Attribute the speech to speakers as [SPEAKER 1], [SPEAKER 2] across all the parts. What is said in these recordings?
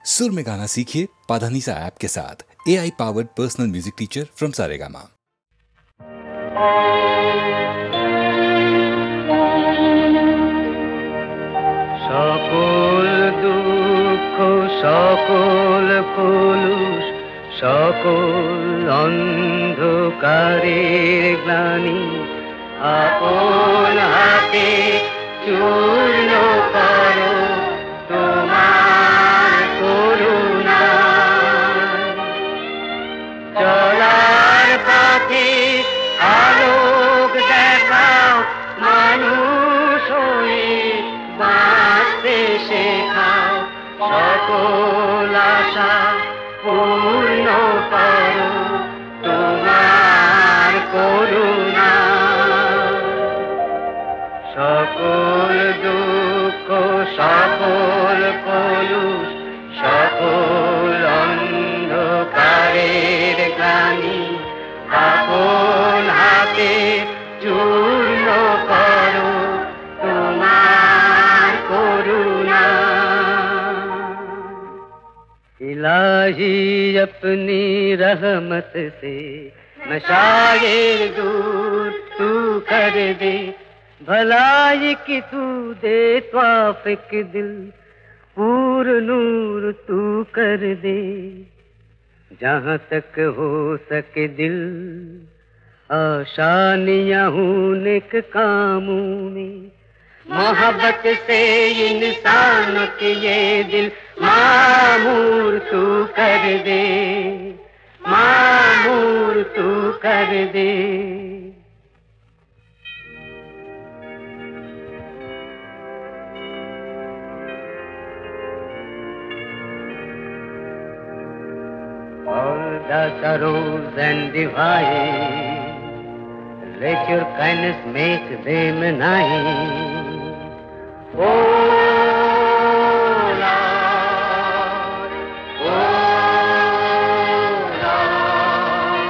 [SPEAKER 1] सुर में गाना सीखिए पाधानीसा ऐप के साथ। AI powered personal music teacher from Saregama.
[SPEAKER 2] সকল দুঃখ সকল কলুষ সকল অন্ধকারের গ্লানি আপন হাতে চূর্ণ করো তোমার করুণা। চলার পথে আলোক দেখাও, মানুষ হয়ে বাঁচতে শেখাও, সকল আশা পূর্ণ করো তোমার করুণা। সকল দুঃখ সকল কলুষ সকল অন্ধকারের গ্লানি আপন হাতে চূর্ণ করো তোমার করুণা। इलाही अपनी रहमत से मशाइर दूर तू कर दे, भलाई की तू दे त्वाफिक दिल पूर नूर तू कर दे। जहाँ तक हो सके दिल आशानियाँ हूँ नेक कामों में, मोहब्बत से इंसानों के ये दिल मामूर तू कर दे, मामूर तू कर दे। All the sorrows and divide, let your kindness make them nigh. Oh Lord, oh Lord,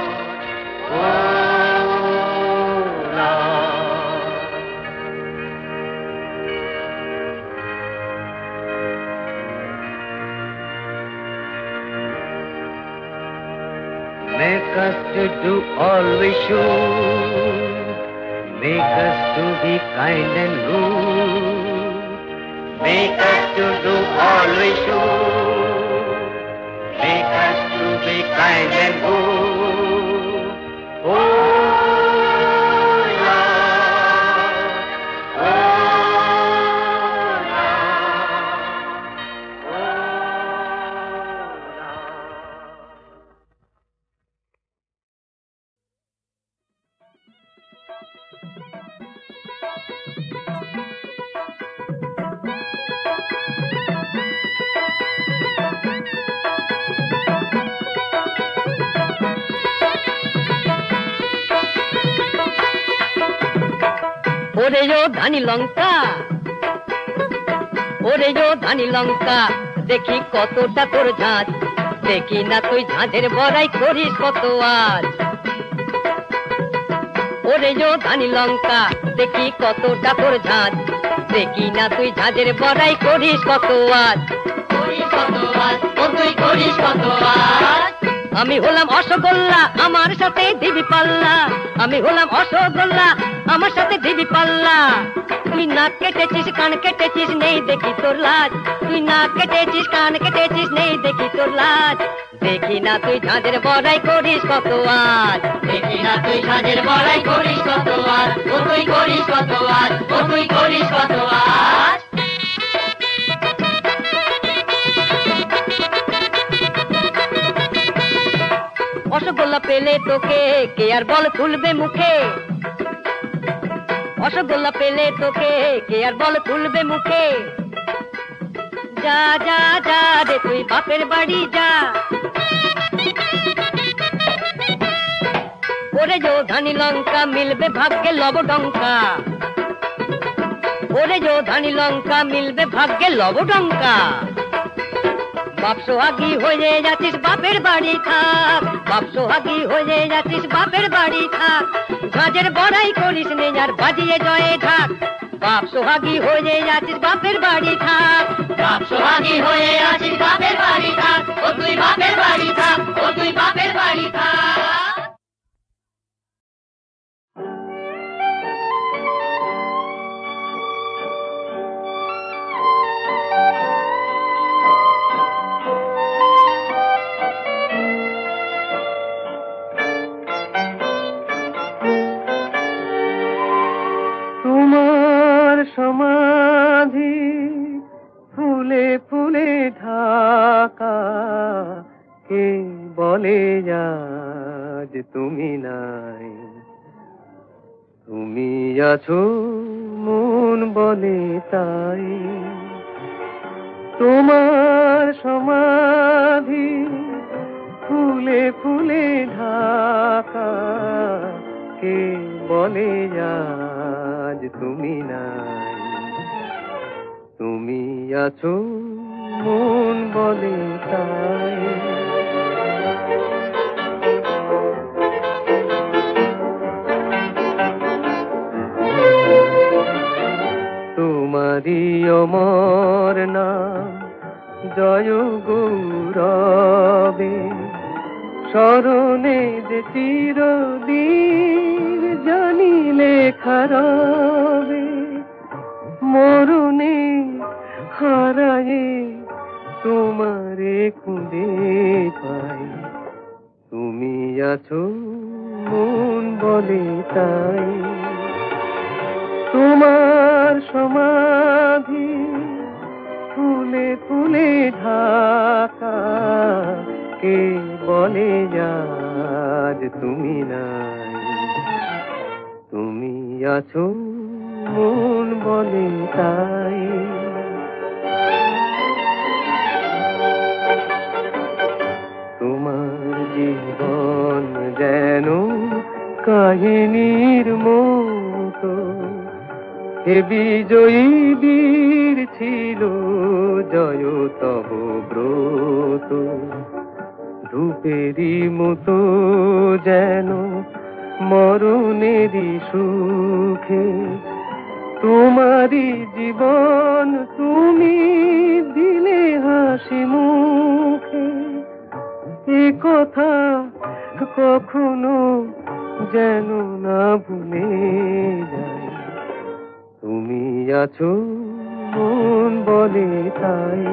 [SPEAKER 2] oh Lord. Make us to do all we should, make us to be kind and good. Make us to do all we should, make us to be kind and good. Oh Lord, oh Lord, oh Lord. ওরে ও ধানি লঙ্কা, ওরে ও ধানি লঙ্কা, দেখি কতটা তোর ঝাঁজ, দেখি না তুই ঝাঁঝের বড়াই করিস কত আজ। ওরে ও ধানি লঙ্কা, দেখি কতটা তোর ঝাঁজ, দেখি না তুই ঝাঁঝের বড়াই করিস কত আজ। করিস কত আজ, ও তুই করিস কত আজ। আমি হলাম অসগোল্লা, আমার সাথে দিবি পাল্লা, আমি হলাম অসগোল্লা, আমার সাথে দিবি পাল্লা। তুই নাক কেটেছিস কান কেটেছিস নেই দেখি তোর লাজ, তুই নাক কেটেছিস কান কেটেছিস নেই দেখি তোর লাজ। দেখি না তুই ঝাঁঝের বড়াই করিস কত আজ, দেখি না তুই ঝাঁঝের বড়াই করিস কত আজ, ও তুই করিস কত আজ, ও তুই করিস কত আজ। অসগোল্লা পেলে তোকে কে আর বল তুলবে মুখে, অসগোল্লা পেলে তোকে কে আর বল তুলবে মুখে। যা যা যা রে তুই বাপের বাড়ি যা। ওরে যো ধানি লঙ্কা মিলবে ভাগ্যে লবডঙ্কা, ওরে যো ধানি লঙ্কা মিলবে ভাগ্যে লবডঙ্কা। বাপ সোহাগী হয়ে যাচ্ছিস বাপের বাড়ি থাক, বাপ সোহাগী হয়ে যাচ্ছিস বাপের বাড়ি থাক। ঝাঁঝের বড়াই করিস নে আর বাজিয়ে জয়ে ঢাক, বাপ সোহাগী হয়ে যাচ্ছিস বাপের বাড়ি থাক, বাপ সোহাগী হয়ে আছিস বাপের বাড়ি
[SPEAKER 3] ঢাকা কে বলে আজ তুমি নাই। তুমি আছো মন বলে তাই, তোমার সমাধি ফুলে ফুলে ঢাকা কে বলে আজ তুমি নাই। তুমি আছো মন বলে তাই। তোমারি অমর নাম জয় গৌরবে, স্মরণে যে চিরদিন জানি লেখা রবে। মরণে হারায়ে তোমারে খুঁজে পাই, তুমি আছো মন বলে তাই। তোমার সমাধি ফুলে ফুলে ঢাকা কে বলে আজ তুমি নাই। তুমি আছো মন বলে তাই। তোমার জীবন যেন কাহিনীর মতো, হে বিজয়ী বীর ছিল জয় তব ব্রত। ধূপেরই মতো যেন মরণেরই সুখে, তোমারই জীবন তুমি দিলে হাসি মুখে। এ কথা কখনো যেন না ভুলে যাই, তুমি আছো মন বলে তাই।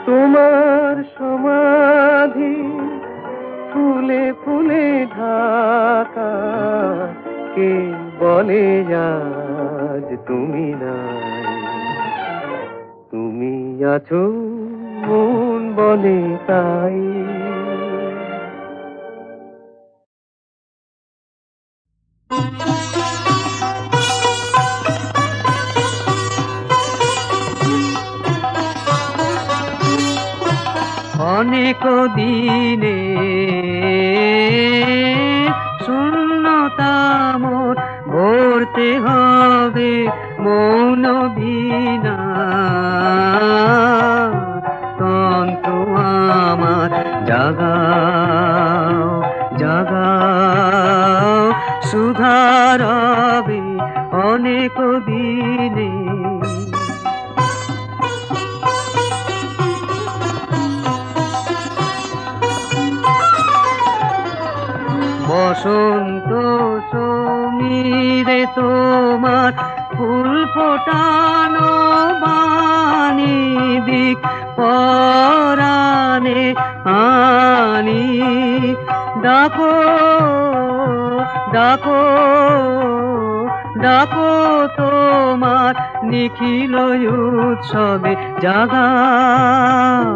[SPEAKER 3] তোমার সমাধি ফুলে ফুলে ঢাকা কে বলে আজ তুমি নাই। তুমি আছো মন বলে তাই। অনেক দিনে শূন্যতা মোর ভরতে হবে মৌন বিনা। তন্তু আমার জাগাও জাগাও, সুধারবে অনেক দিনে। বসন্ত সমীরে তোমার ফুল ফোটানো বাণী দিক পরাণে আনি। ডাকো ডাকো ডাকো তোমার নিখিল উৎসবে জাগাও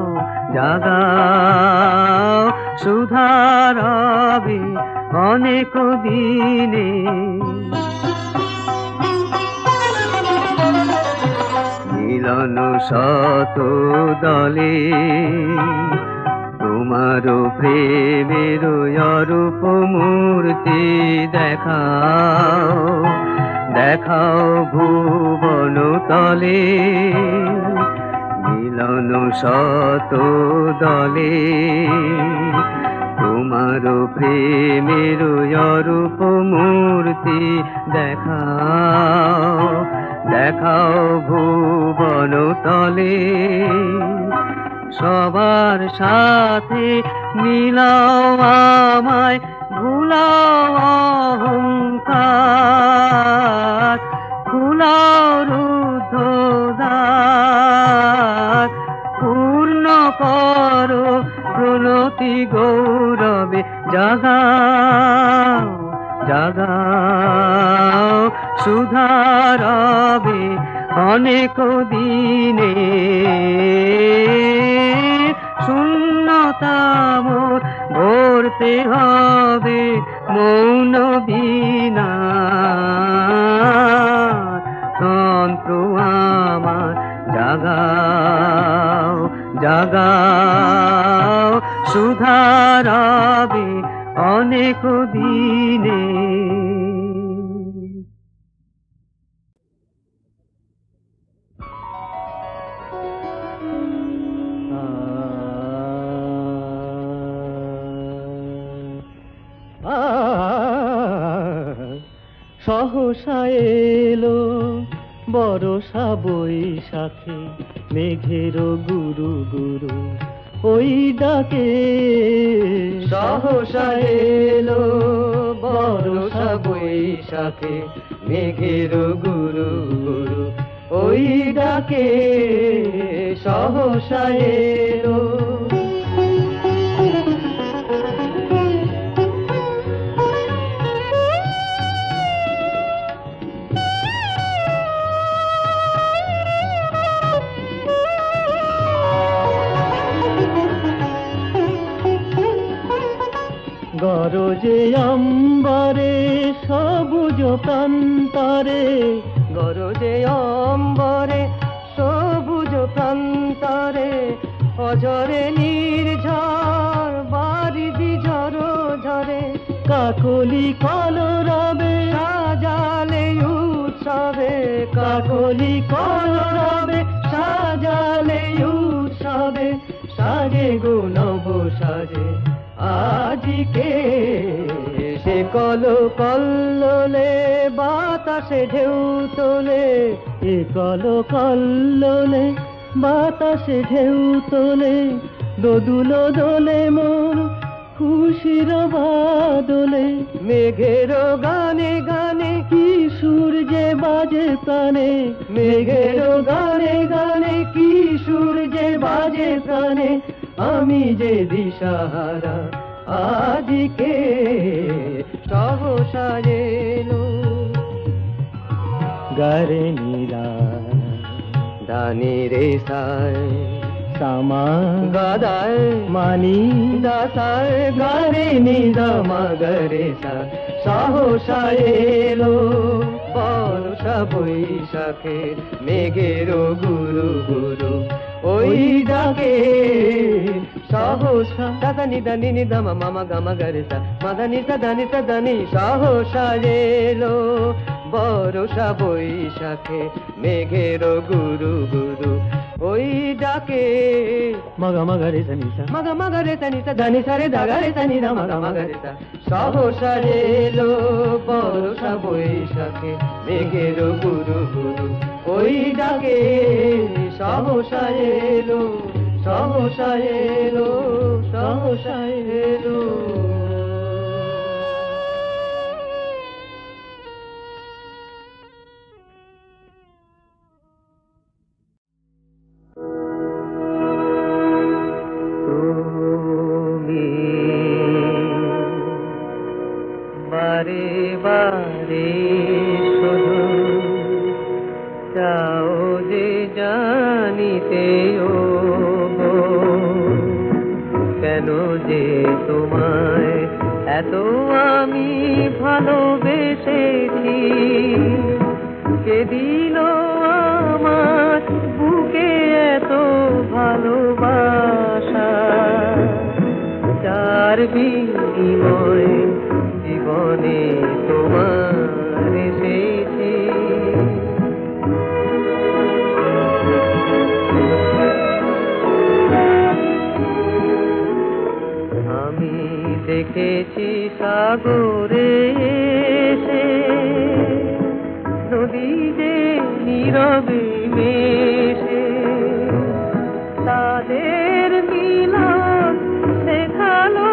[SPEAKER 3] জাগাও, সুধারবে অনেক দিনে। মিলন শত দলে তোমার প্রেমের অরূপ মূর্তি দেখাও দেখাও ভুবন তলে। মিলন শত দলে তোমার প্রেমের অরূপ মূর্তি দেখাও দেখাও ভুবন তলে। সবার সাথে মিলাও আমায়, ভুলাও অহংকার, খুলাও রুদ্ধ দ্বার, পূর্ণ করো প্রণতি গৌরবে। জাগাও জাগাও, সুধারবে অনেক দিনে। গাইতে হবে মৌন বীণা, তন্ত্র আমার জাগাও জাগাও, সুধারবে অনেক দিনে।
[SPEAKER 4] সহসা এলো বরষা বৈশাখে, মেঘের গুরু গুরু ওই ডাকে।
[SPEAKER 5] সহসা এলো বরষা বৈশাখে, মেঘের গুরু গুরু ওই ডাকে। সহসা এলো
[SPEAKER 4] গরজে অম্বরে সবুজ প্রান্তরে,
[SPEAKER 5] গরজে অম্বরে সবুজ প্রান্তরে, অজরে নির্ঝর বারিধি ঝরো ঝরে।
[SPEAKER 4] কাকলি কলরবে
[SPEAKER 5] সাজালে উৎসবে,
[SPEAKER 4] কাকলি কলরবে সাজালে উৎসবে,
[SPEAKER 5] সাজে গো নব সাজে আজকে। সে কল কল্লোলে বাতাসে ঢেউ তোলে,
[SPEAKER 4] এ কল কল্লোলে বাতাসে ঢেউ তোলে। দোদুল দোলে মন খুশির বাদলে,
[SPEAKER 5] মেঘের গানে গানে
[SPEAKER 4] কি সূর্যে বাজে প্রাণে।
[SPEAKER 5] মেঘের গানে গানে কি সূর্যে বাজে প্রাণে। আমি যে দিশাহারা আজকে, সহসা এলো
[SPEAKER 4] গারে নীরা
[SPEAKER 5] দানি রে সায়
[SPEAKER 4] সামা
[SPEAKER 5] গাদায়
[SPEAKER 4] মানি
[SPEAKER 5] দাসায় গারে নিদা মাগরে সা। সহসা এলো বর্ষা বৈশাখে, মেঘের গুরু গুরু ওই ডাকে। সহসা দাদা নিদা নিনি দামা মামা গামা গরে সা, মাদানি সাদানি সাদানি। সহসা এলো বর্ষা বৈশাখে, মেঘের গুরু গুরু ওই ডাকে।
[SPEAKER 4] মগা মগা রে সনিসা
[SPEAKER 5] মগা মগা রে সনিসা ধানি সারে দাগা রে সনি দা মগা মগা রে সা। সহসা এলো বর্ষা বৈশাখে, মেঘের গুরু গুরু ওই ডাকে। সহসা এলো সহসা এলো সহসা এলো।
[SPEAKER 3] বারে বারে শুধু চাও যে জানিতে ও গো, কেন যে তোমায় এত আমি ভালোবেসেছি। কে দিল আমার বুকে এত ভালোবাসা, যার বিনিময়ে জীবনে তোমার এসেছি। আমি দেখেছি সাগরে এসে নদী যে নীরবে মেশে, তাদের মিলন শেখালো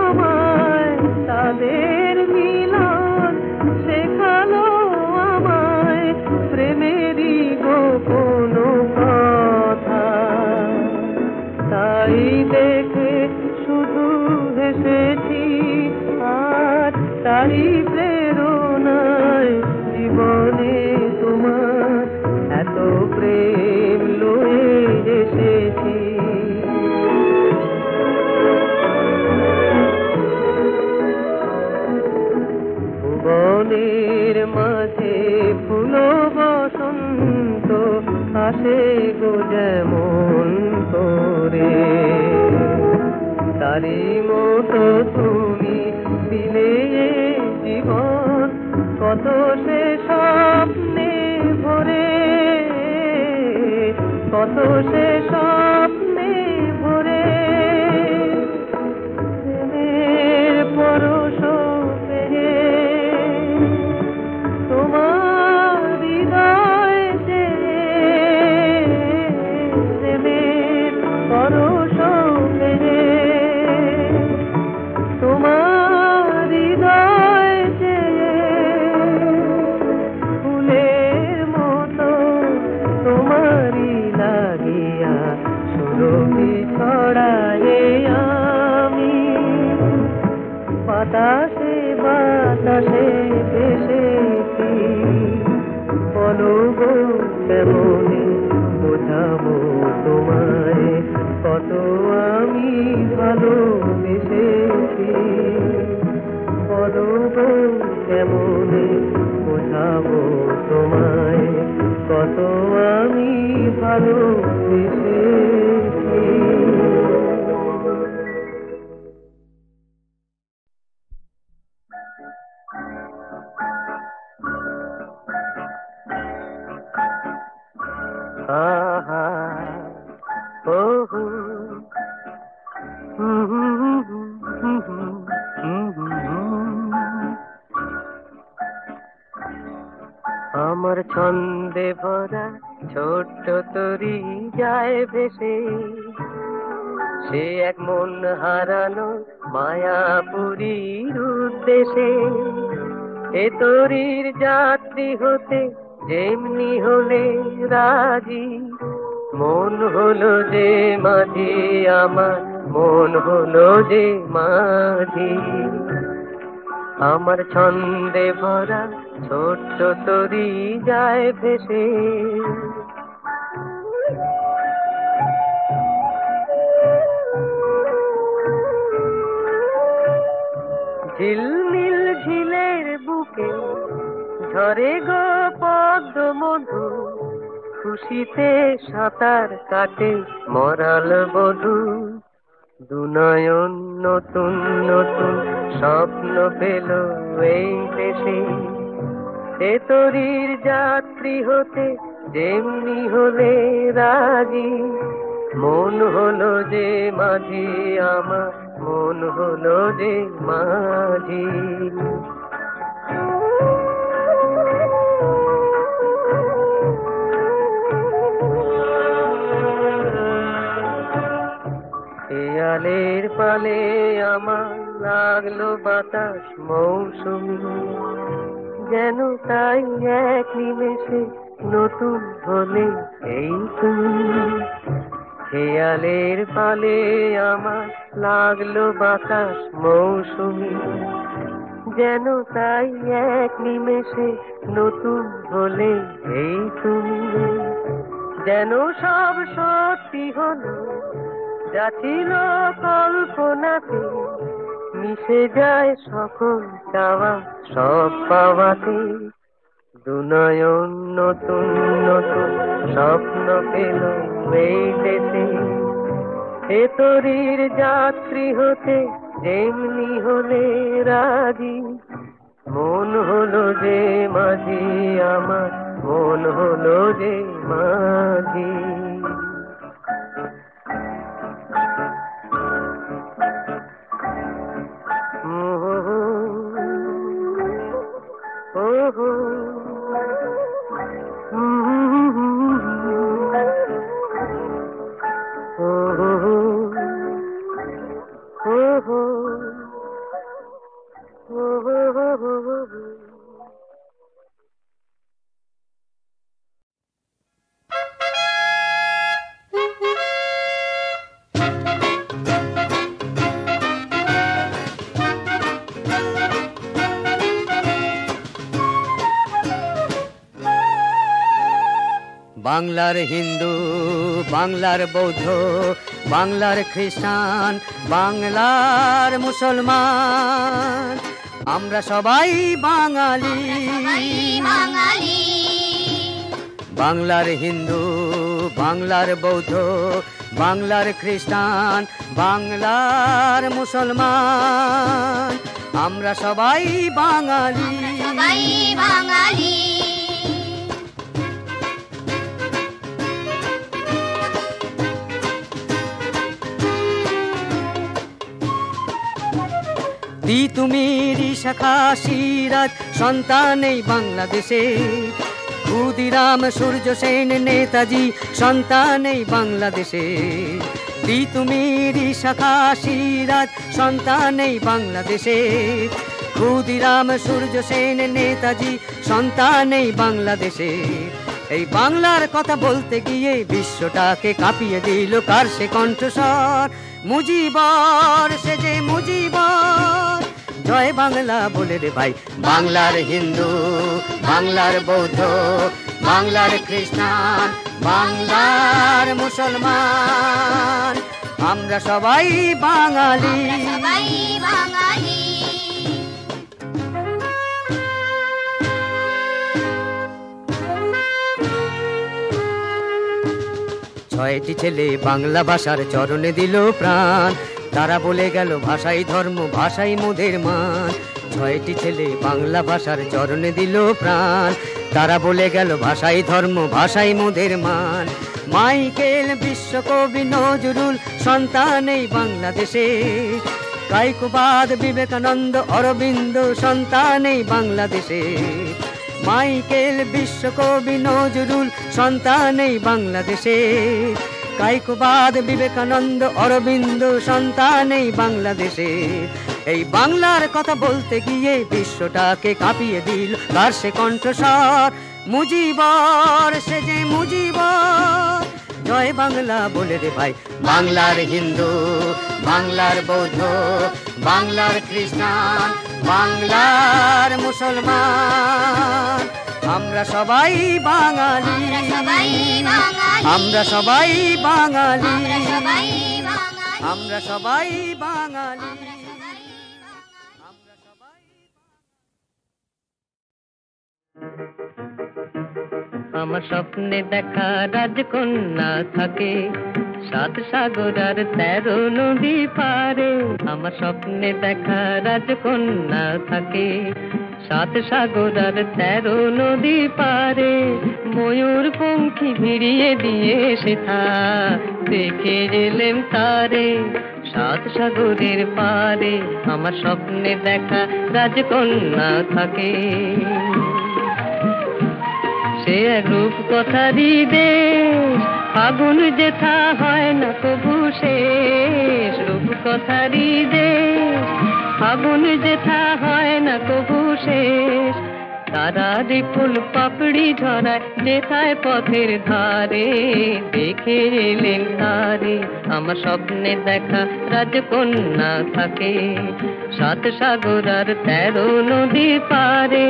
[SPEAKER 3] আমায়, তাদের মিলন শেখালো আমায় প্রেমেরই গোপন কথা। তাই দেখে শুধু হেসেছি আর তারই প্রেরণায় জীবনে তোমার এত প্রেম লয়ে এসেছি। তারি মতো তুমি দিলে জীবন, কত সে স্বপ্নে ভরে, কত সে স্বপ্নে ভরে, প্রেমের পরশ পেয়ে তোমার হৃদয় যে, প্রেমের পরশ পেয়ে তোমার হৃদয় যে, ফুলের মতো তোমারই লাগিয়া সুরভি ছড়ায়ে আমি, বাতাসে বাতাসে ভেসেছি, বলো গো কেমনে বোঝাবো তোমায়, কত আমি ভালোবেসেছি, বলো গো কেমনে বোঝাবো তোমায়, কত আমি ভালোবেসেছি। আহা ওহো আমার ছন্দে ভরা ছোট্ট তরি যায় ভেসে, সে এক মন হারানো মায়াপুরীর উদ্দেশে, এ তরির যাত্রী হতে যেমনি হলে রাজি, মন হলো যে মাঝি আমার, মন হলো যে মাঝি, আমার ছন্দে ভরা ছোট্ট তরি যায় ভেসে। ঝিলমিল ঝিলের বুকে ঝরে গো পদ্ম মধু, খুশিতে সাঁতার কাটে মরাল বধূ, দুনয়ন নতুন নতুন স্বপ্ন পেল এই দেশে, এ তরির যাত্রী হতে যেমনি হলে রাজি, মন হলো যে মাঝি আমার, মন হলো যে মাঝি। খেয়ালের পালে আমার লাগলো বাতাস মৌসুমি, যেন তাই এক নিমেষে নতুন হলে এই তুমি, খেয়ালের পালে আমার লাগলো বাতাস মৌসুমি, যেন তাই এক নিমেষে নতুন হলে এই তুমি, যেন সব সত্যি হলো যা ছিল কল্পনাতে, মিশে যায় সকল চাওয়া সব পাওয়াতে, দুনয়ন নতুন নতুন স্বপ্ন পেল এই দেশে, এ তরির যাত্রী হতে যেমনি হলে রাজি, মন হলো যে মাঝি আমার, মন হলো যে মাঝি।
[SPEAKER 5] বাংলার হিন্দু, বাংলার বৌদ্ধ, বাংলার খ্রিস্টান, বাংলার মুসলমান, আমরা সবাই বাঙালি। বাংলার হিন্দু, বাংলার বৌদ্ধ, বাংলার খ্রিস্টান বাংলার মুসলমান আমরা সবাই বাঙালি
[SPEAKER 6] সবাই বাঙালি
[SPEAKER 5] তিতুমির শাখা সিরাজ সন্তান এই বাংলাদেশে ক্ষুদিরাম সূর্য সেন নেতাজি সন্তান এই বাংলাদেশে তিতুমির শাখা সিরাজ সন্তান এই বাংলাদেশে ক্ষুদিরাম সূর্য সেন নেতাজি সন্তান এই বাংলাদেশে এই বাংলার কথা বলতে গিয়ে বিশ্বটাকে কাঁপিয়ে দিল কার সে কণ্ঠস্বর মুজিবর সে যে মুজিবর জয় বাংলা বলে রে ভাই বাংলার হিন্দু বাংলার বৌদ্ধ বাংলার খ্রিস্টান বাংলার মুসলমান আমরা সবাই বাঙালি
[SPEAKER 6] সবাই বাঙালি
[SPEAKER 5] ছয়টি ছেলে বাংলা ভাষার চরণে দিল প্রাণ তারা বলে গেল ভাষাই ধর্ম ভাষাই মোদের মান ছয়টি ছেলে বাংলা ভাষার চরণে দিল প্রাণ তারা বলে গেল ভাষাই ধর্ম ভাষাই মোদের মান মাইকেল বিশ্বকবি নজরুল সন্তান এই বাংলাদেশে কায়কোবাদ বিবেকানন্দ অরবিন্দ সন্তান এই বাংলাদেশে মাইকেল বিশ্বকবি নজরুল সন্তান এই বাংলাদেশে কায়কোবাদ বিবেকানন্দ অরবিন্দ সন্তান এই বাংলাদেশে এই বাংলার কথা বলতে গিয়ে বিশ্বটাকে কাঁপিয়ে দিল কার সে কণ্ঠস্বর মুজিবর সে যে মুজিবর জয় বাংলা বলে রে ভাই বাংলার হিন্দু বাংলার বৌদ্ধ বাংলার খ্রিস্টান বাংলার মুসলমান আমরা সবাই বাঙালি আমরা সবাই বাঙালি আমরা সবাই বাঙালি আমার স্বপ্নে দেখা রাজকন্যা থাকে 7 সাগর আর 13 নদী পারে আমার স্বপ্নে দেখা রাজকন্যা থাকে 7 সাগর আর 13 নদী পারে ময়ূর পঙ্খী ভিড়িয়ে দিয়ে সেথা দেখে এলেম তারে 7 সাগরের পারে আমার স্বপ্নে দেখা রাজকন্যা থাকে সে এক রূপকথারই দেশ ফাগুন যেথা হয় না কবু শেষ রূপকথারই দেশ ফাগুন যেথা হয় না কবু শেষ তারারি ফুল পাপড়ি ঝরায় যেথায় পথের ধারে দেখে এলেন তারে আমার স্বপ্নে দেখা রাজকন্যা থাকে 7 সাগর আর 13 নদী পারে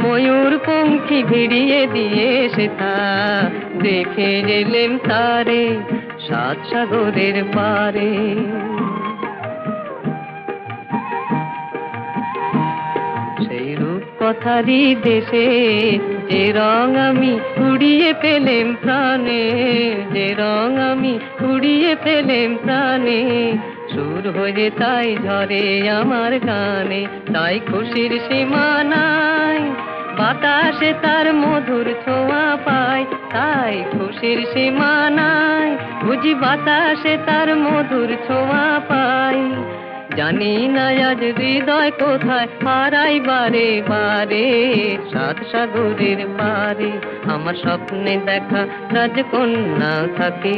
[SPEAKER 5] ময়ূর পঙ্খী ভিড়িয়ে দিয়ে সেথা দেখে এলেন তারে 7 সাগরের পারে সেই রূপকথারই দেশে যে রং আমি কুড়িয়ে পেলেম প্রাণে যে রং আমি কুড়িয়ে পেলেম প্রাণে সুর হয়ে তাই ঝরে আমার গানে তাই খুশির সীমা নাই বাতাসে তার মধুর ছোঁয়া পায় তাই খুশির সীমা নাই বুঝি বাতাসে তার মধুর ছোঁয়া পাই জানি না আজ হৃদয় কোথায় হারাই বারে বারে 7 সাগরের পারে আমার স্বপ্নে দেখা রাজকন্যা থাকে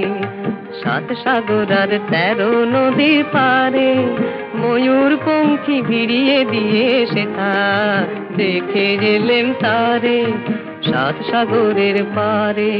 [SPEAKER 5] 7 সাগর আর 13 নদীর পারে ময়ূর পঙ্খী ভিড়িয়ে দিয়ে সেথা দেখে এলেম তারে 7 সাগরের পারে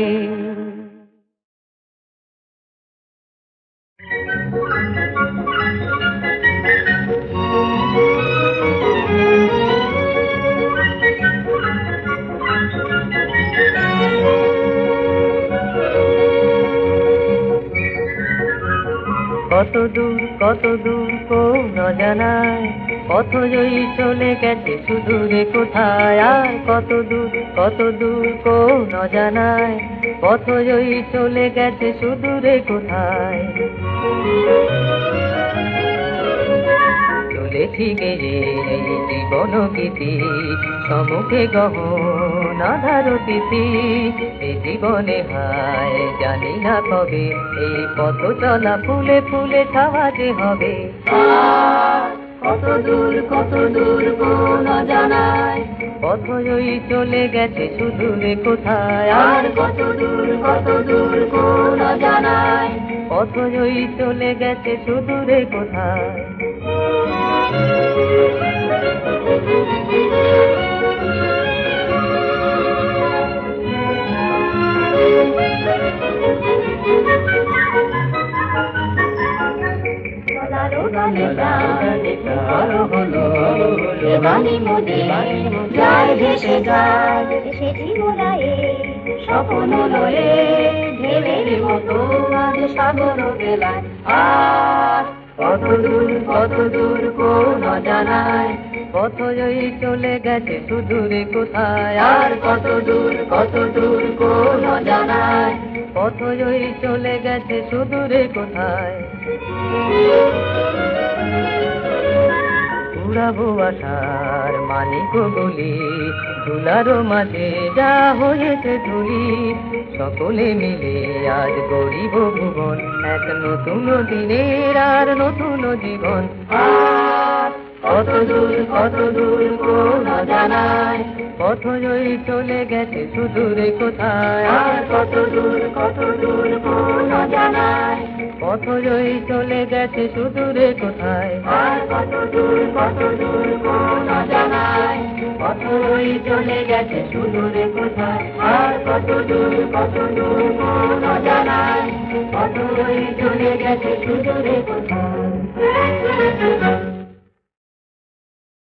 [SPEAKER 5] কত দূর কোন জানায় পথ জয়ী চলে গেছে সুদূরে কোথায় আর কত দূর কোন জানায়
[SPEAKER 3] পথই চলে গেছে সুদূরে কোথায় চলেছি গেয়ে এই জীবন গীতি সমুখে গহন আধার তিথি এই জীবনে হায় জানি না কবে এই পথ চলা ফুলে ফুলে ছাওয়া যে হবে কত দূর কোন জানায় পথই চলে গেছে সুদূরে কোথায় আর কত দূর কোন জানায় পথই চলে গেছে সুদূরে কোথায়
[SPEAKER 6] স্বপ্ন লয়ে ঢেউয়ের মতো আজ সাগর বেলায়
[SPEAKER 3] আর কত দূর কোন জানায় পথই চলে গেছে সুদূরে কোথায় আর কত দূর কোন জানায় পথই চলে গেছে সুদূরে কোথায় উড়াবো আশার মানিক গুলি ধুলারো মাঝে যা হয়েছে ধুলি সকলে মিলে আজ গরিব ভুবন এক নতুন দিনের আর নতুন জীবন আর কত দূর কোন জানায় পথই চলে গেছে সুদূরে কোথায় আর কত দূর কোন জানায় পথই চলে গেছে সুদূরে কোথায় আর কত দূর কোন জানায় পথই চলে গেছে সুদূরে কোথায় আর কত দূর কোন জানায় পথই চলে গেছে সুদূরে কোথায়